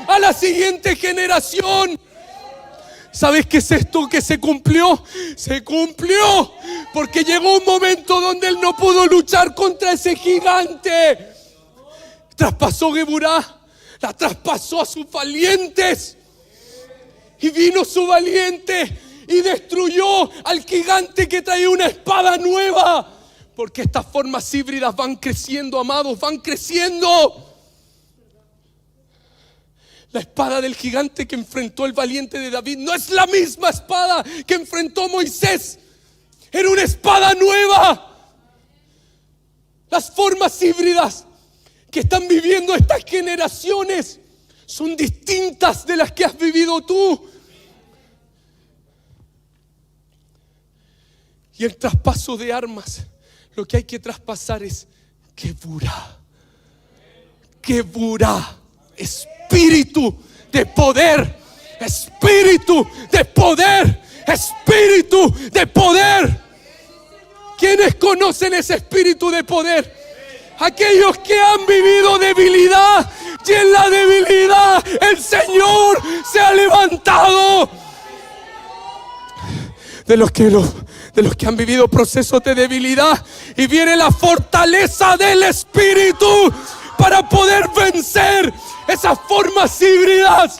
a la siguiente generación. ¿Sabes qué es esto que se cumplió? Se cumplió porque llegó un momento donde él no pudo luchar contra ese gigante. Traspasó Geburá, la traspasó a sus valientes. Y vino su valiente y destruyó al gigante que traía una espada nueva. Porque estas formas híbridas van creciendo, amados, van creciendo. La espada del gigante que enfrentó el valiente de David no es la misma espada que enfrentó Moisés. Era una espada nueva. Las formas híbridas que están viviendo estas generaciones son distintas de las que has vivido tú. Y el traspaso de armas, lo que hay que traspasar es Geburá. Geburá. Espíritu de poder, espíritu de poder, Espíritu de poder. ¿Quiénes conocen ese espíritu de poder? Aquellos que han vivido debilidad, y en la debilidad el Señor se ha levantado. De los que han vivido procesos de debilidad, y viene la fortaleza del Espíritu para poder vencer esas formas híbridas.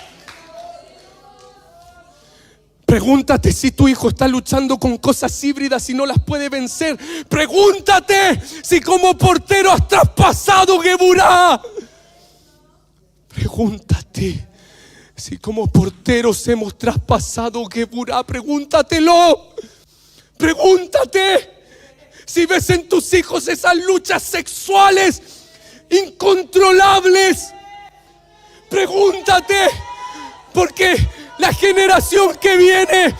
Pregúntate si tu hijo está luchando con cosas híbridas y no las puede vencer. Pregúntate si como portero has traspasado Geburá. Pregúntate si como porteros hemos traspasado Geburá. Pregúntatelo. Pregúntate si ves en tus hijos esas luchas sexuales incontrolables. Pregúntate, porque la generación que viene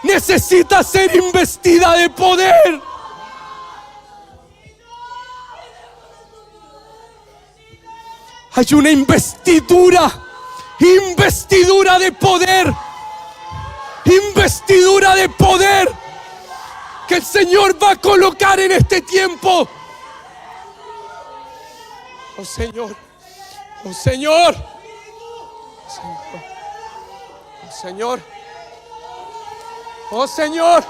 necesita ser investida de poder. Hay una investidura de poder, investidura de poder que el Señor va a colocar en este tiempo. Oh Señor, oh Señor, oh Señor, oh Señor,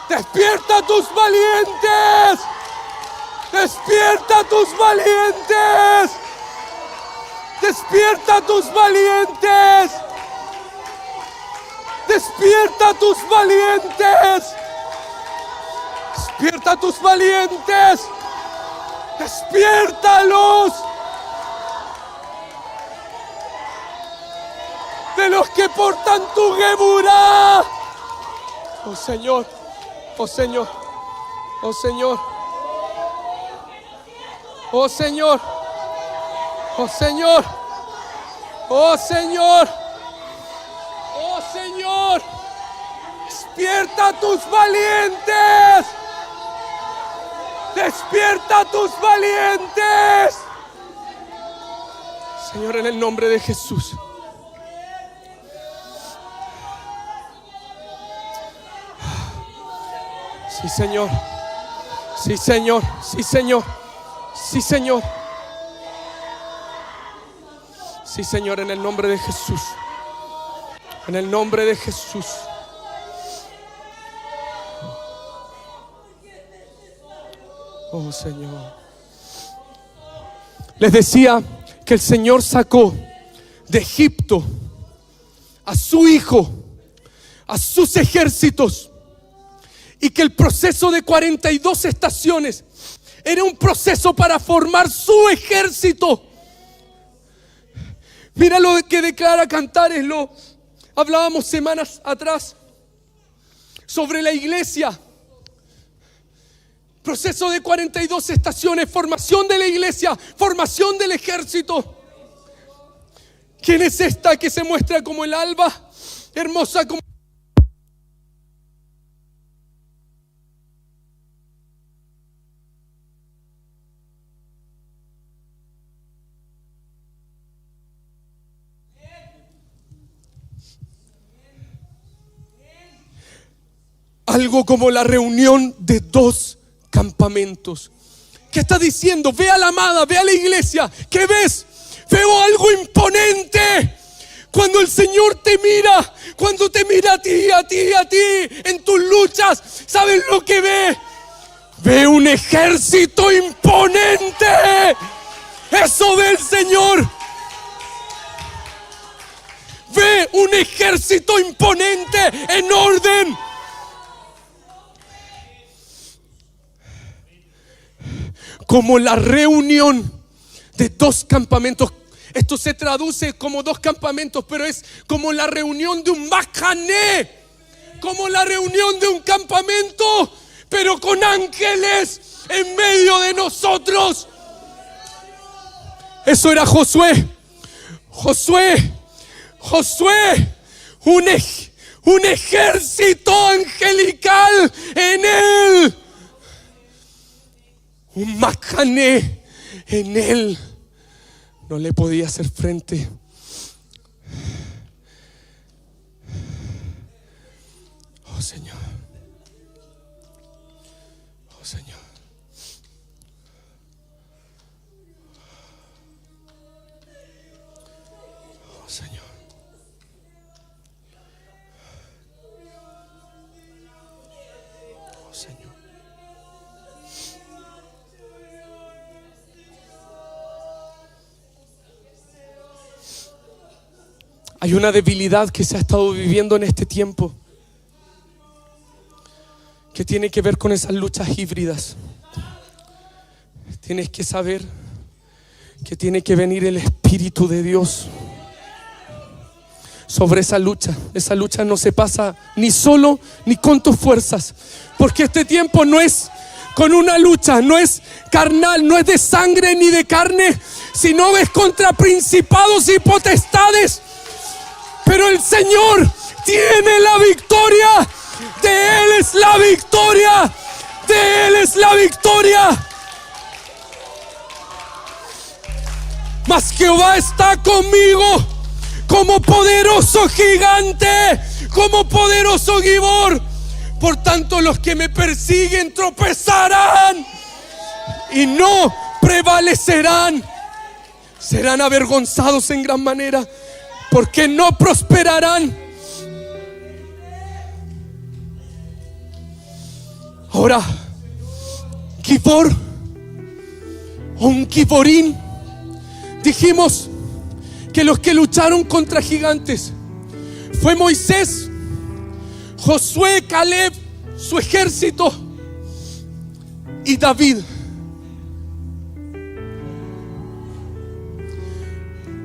despierta a tus valientes, despierta a tus valientes, despierta a tus valientes, despierta a tus valientes, despierta a tus valientes, despiértalos. De los que portan tu Geburá. Oh Señor, oh Señor, oh Señor, oh Señor, oh Señor, oh Señor, oh Señor, despierta a tus valientes, despierta a tus valientes. Señor, en el nombre de Jesús. Sí, Señor. Sí, Señor. Sí, Señor. Sí, Señor. Sí, Señor, en el nombre de Jesús. En el nombre de Jesús. Oh, Señor. Les decía que el Señor sacó de Egipto a su hijo, a sus ejércitos, y que el proceso de 42 estaciones era un proceso para formar su ejército. Mira lo que declara Cantares, lo hablábamos semanas atrás sobre la iglesia. Proceso de 42 estaciones, formación de la iglesia, formación del ejército. ¿Quién es esta que se muestra como el alba, hermosa como... Algo como la reunión de dos campamentos. ¿Qué está diciendo? Ve a la amada, ve a la iglesia. ¿Qué ves? Veo algo imponente. Cuando el Señor te mira, cuando te mira a ti, a ti, a ti, en tus luchas, ¿sabes lo que ve? Ve un ejército imponente. Eso ve el Señor. Ve un ejército imponente en orden. Como la reunión de dos campamentos. Esto se traduce como dos campamentos, pero es como la reunión de un mahané, como la reunión de un campamento, pero con ángeles en medio de nosotros. Eso era Josué. Un ejército angelical en él. Un mahané en él. No le podía hacer frente. Oh Señor. Oh Señor. Oh Señor. Oh Señor. Hay una debilidad que se ha estado viviendo en este tiempo, que tiene que ver con esas luchas híbridas. Tienes que saber que tiene que venir el Espíritu de Dios sobre esa lucha. Esa lucha no se pasa ni solo ni con tus fuerzas, porque este tiempo no es con una lucha, no es carnal, no es de sangre ni de carne, sino es contra principados y potestades. Pero el Señor tiene la victoria. De Él es la victoria. De Él es la victoria. Mas Jehová está conmigo como poderoso gigante, como poderoso Gibor. Por tanto, los que me persiguen tropezarán y no prevalecerán. Serán avergonzados en gran manera, porque no prosperarán. Ahora, Gibor o un Giborín, dijimos que los que lucharon contra gigantes fue Moisés, Josué, Caleb, su ejército, y David.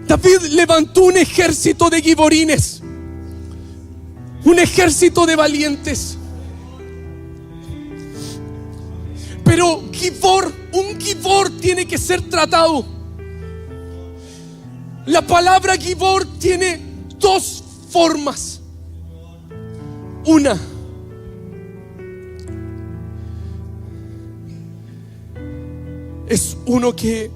David levantó un ejército de giborines, un ejército de valientes. Pero un Gibor tiene que ser tratado. La palabra Gibor tiene dos formas. Una, es uno que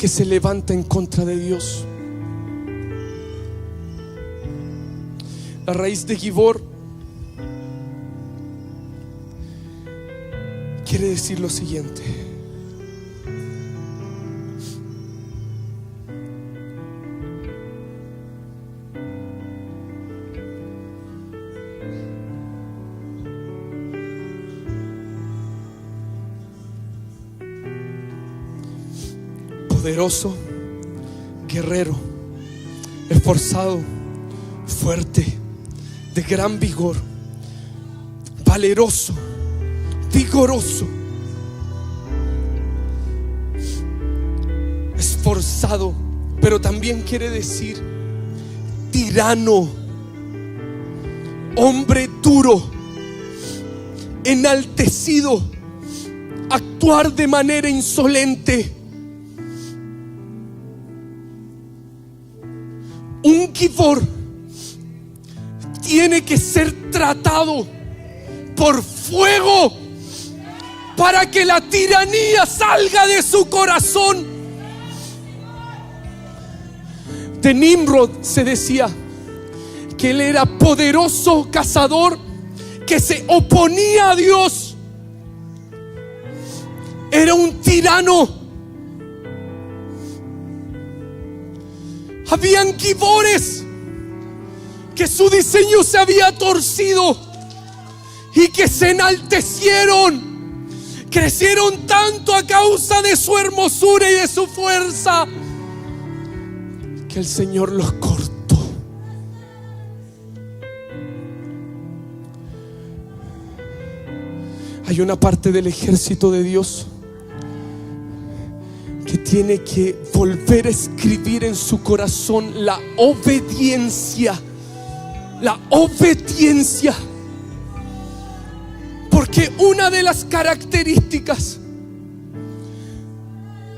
se levanta en contra de Dios. La raíz de Gibor quiere decir lo siguiente: poderoso, guerrero, esforzado, fuerte, de gran vigor, valeroso, vigoroso, esforzado, pero también quiere decir tirano, hombre duro, enaltecido, actuar de manera insolente. Un Gibor tiene que ser tratado por fuego para que la tiranía salga de su corazón. De Nimrod se decía que él era poderoso cazador que se oponía a Dios. Era un tirano. Habían Gibores que su diseño se había torcido y que se enaltecieron, crecieron tanto a causa de su hermosura y de su fuerza que el Señor los cortó. Hay una parte del ejército de Dios que tiene que volver a escribir en su corazón la obediencia. La obediencia. Porque una de las características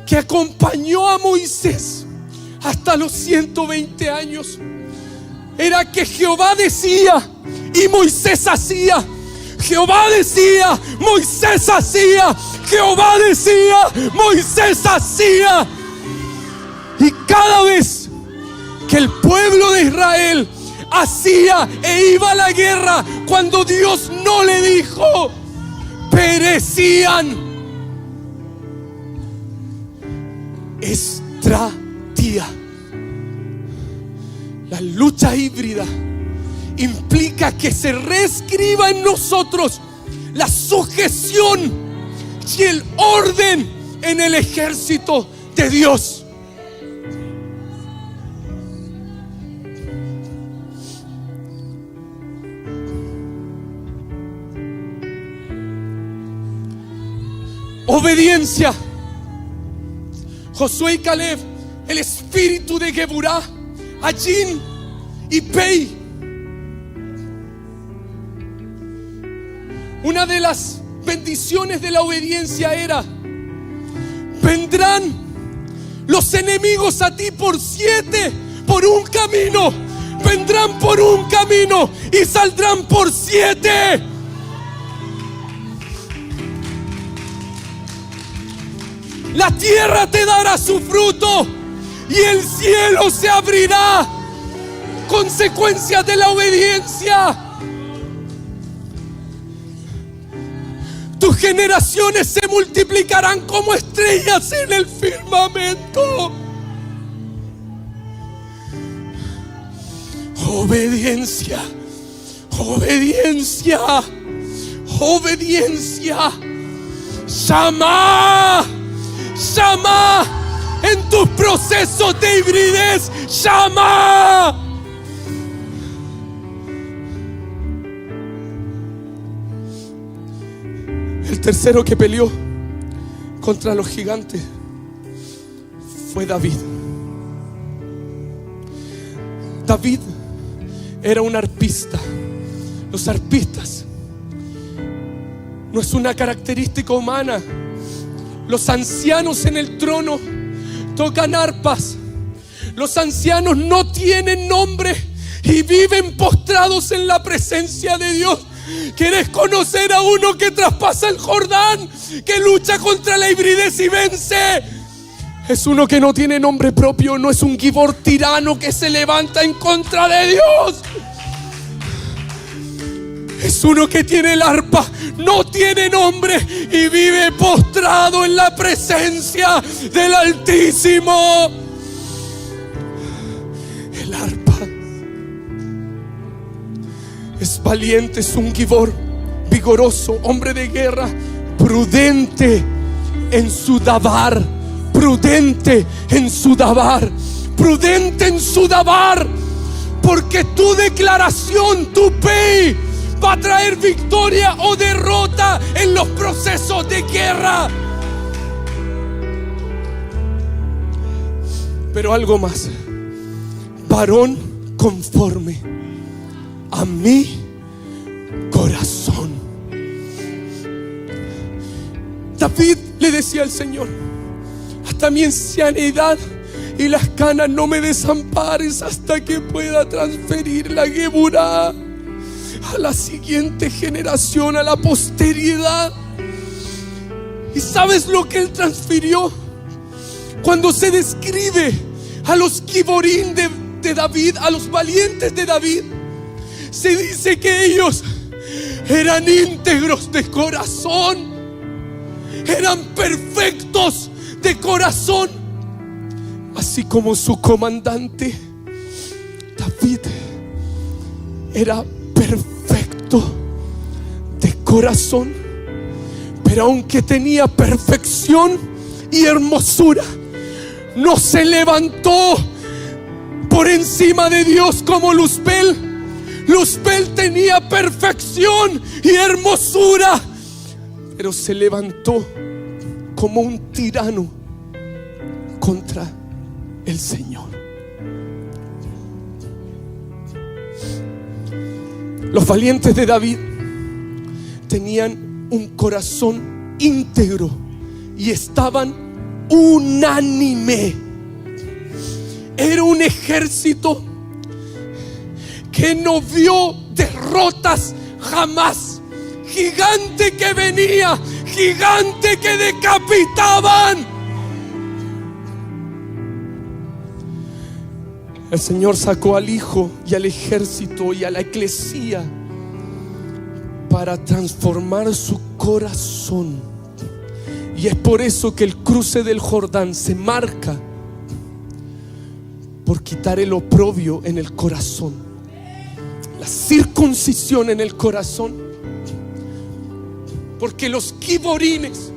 que acompañó a Moisés hasta los 120 años era que Jehová decía y Moisés hacía. Jehová decía, Moisés hacía. Jehová decía, Moisés hacía. Y cada vez que el pueblo de Israel hacía e iba a la guerra cuando Dios no le dijo, perecían. Estratía. La lucha híbrida implica que se reescriba en nosotros la sujeción y el orden en el ejército de Dios. Obediencia. Josué y Caleb, el espíritu de Geburá, Allín y Pei. Una de las bendiciones de la obediencia era: vendrán los enemigos a ti por 7, por un camino. Vendrán por un camino y saldrán por 7. La tierra te dará su fruto y el cielo se abrirá. Consecuencia de la obediencia. Tus generaciones se multiplicarán como estrellas en el firmamento. Obediencia, obediencia, obediencia. Llama, llama en tus procesos de hibridez. Llama. El tercero que peleó contra los gigantes fue David. David era un arpista. Los arpistas no es una característica humana. Los ancianos en el trono tocan arpas. Los ancianos no tienen nombre y viven postrados en la presencia de Dios. ¿Quieres conocer a uno que traspasa el Jordán, que lucha contra la hibridez y vence? Es uno que no tiene nombre propio. No es un Gibor tirano que se levanta en contra de Dios. Es uno que tiene el arpa, no tiene nombre y vive postrado en la presencia del Altísimo. El arpa es valiente, es un Gibor vigoroso, hombre de guerra, prudente en su dabar, prudente en su dabar, prudente en su dabar, porque tu declaración, tu pei, va a traer victoria o derrota en los procesos de guerra. Pero algo más: varón conforme a mi corazón. David le decía al Señor: hasta mi ancianidad y las canas no me desampares hasta que pueda transferir la Geburá a la siguiente generación, a la posteridad. ¿Y sabes lo que él transfirió? Cuando se describe a los Giborín de David, a los valientes de David, se dice que ellos eran íntegros de corazón, eran perfectos de corazón, así como su comandante David era perfecto de corazón. Pero aunque tenía perfección y hermosura, no se levantó por encima de Dios como Luzbel. Luzbel tenía perfección y hermosura, pero se levantó como un tirano contra el Señor. Los valientes de David tenían un corazón íntegro y estaban unánime. Era un ejército que no vio derrotas jamás. Gigante que venía, gigante que decapitaban. El Señor sacó al Hijo y al ejército y a la eclesía para transformar su corazón. Y es por eso que el cruce del Jordán se marca por quitar el oprobio en el corazón, la circuncisión en el corazón. Porque los giborines,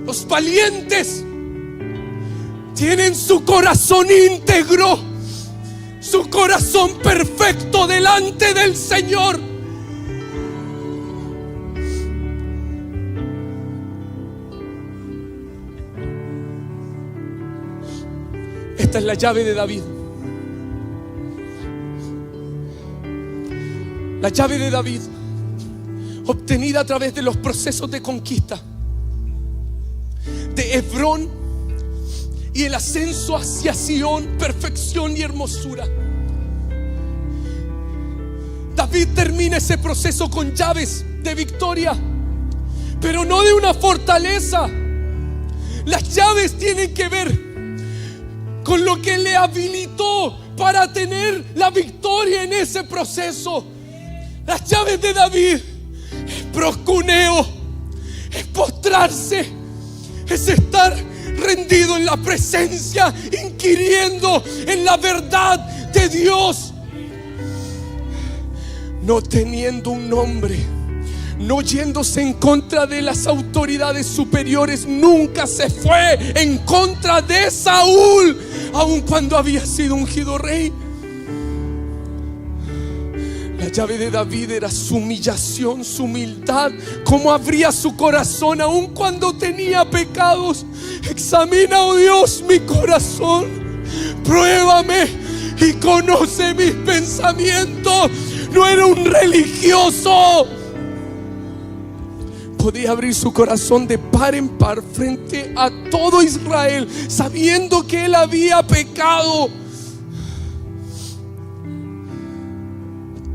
los valientes, tienen su corazón íntegro, su corazón perfecto delante del Señor. Esta es la llave de David. La llave de David, obtenida a través de los procesos de conquista de Hebrón y el ascenso hacia Sión, perfección y hermosura. David termina ese proceso con llaves de victoria, pero no de una fortaleza. Las llaves tienen que ver con lo que le habilitó para tener la victoria en ese proceso. Las llaves de David es proscuneo, es postrarse, es estar rendido en la presencia, inquiriendo en la verdad de Dios. No teniendo un nombre, no yéndose en contra de las autoridades superiores, nunca se fue en contra de Saúl, aun cuando había sido ungido rey. La llave de David era su humillación, su humildad, cómo abría su corazón aun cuando tenía pecados. Examina, oh Dios, mi corazón, pruébame y conoce mis pensamientos. No era un religioso. Podía abrir su corazón de par en par frente a todo Israel, sabiendo que él había pecado.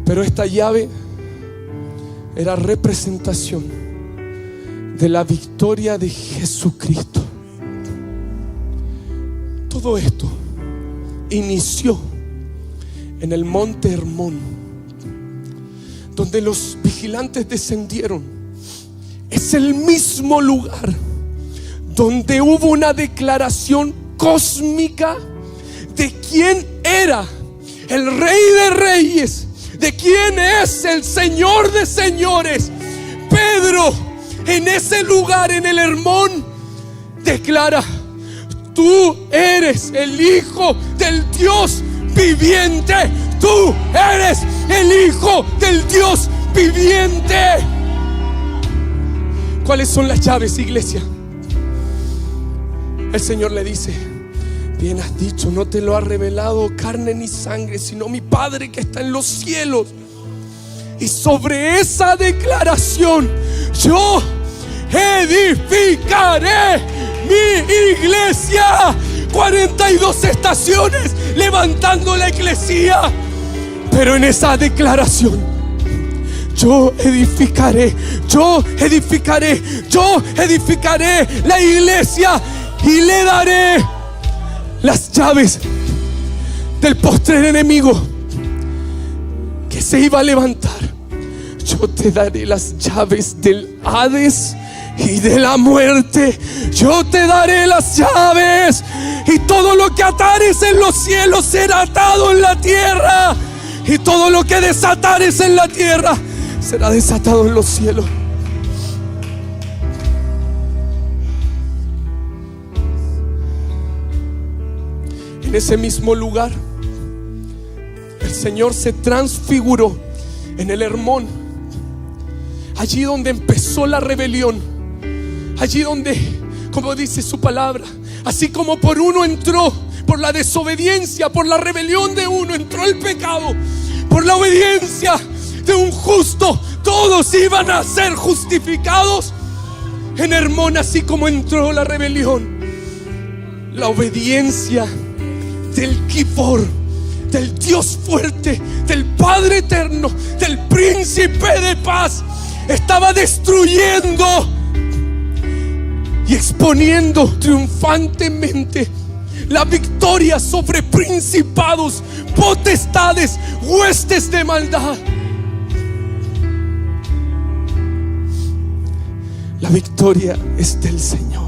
Pero esta llave era representación de la victoria de Jesucristo. Todo esto inició en el monte Hermón, donde los vigilantes descendieron. Es el mismo lugar donde hubo una declaración cósmica de quién era el Rey de Reyes, de quién es el Señor de señores. Pedro, en ese lugar, en el Hermón, declara: tú eres el Hijo del Dios viviente. Tú eres el Hijo del Dios viviente. ¿Cuáles son las llaves, iglesia? El Señor le dice: bien has dicho, no te lo ha revelado carne ni sangre, sino mi Padre que está en los cielos. Y sobre esa declaración, yo edificaré mi iglesia. 42 estaciones levantando la iglesia, pero en esa declaración: yo edificaré, yo edificaré, yo edificaré la iglesia y le daré las llaves del postrer enemigo que se iba a levantar. Yo te daré las llaves del Hades y de la muerte. Yo te daré las llaves, y todo lo que atares en los cielos será atado en la tierra, y todo lo que desatares en la tierra será desatado en los cielos. En ese mismo lugar, el Señor se transfiguró en el Hermón, allí donde empezó la rebelión, allí donde, como dice su palabra, así como por uno entró, por la desobediencia, por la rebelión de uno entró el pecado, por la obediencia de un justo todos iban a ser justificados. En Hermón, así como entró la rebelión, la obediencia del Gibor, del Dios fuerte, del Padre eterno, del Príncipe de paz, estaba destruyendo y exponiendo triunfantemente la victoria sobre principados, potestades, huestes de maldad. La victoria es del Señor.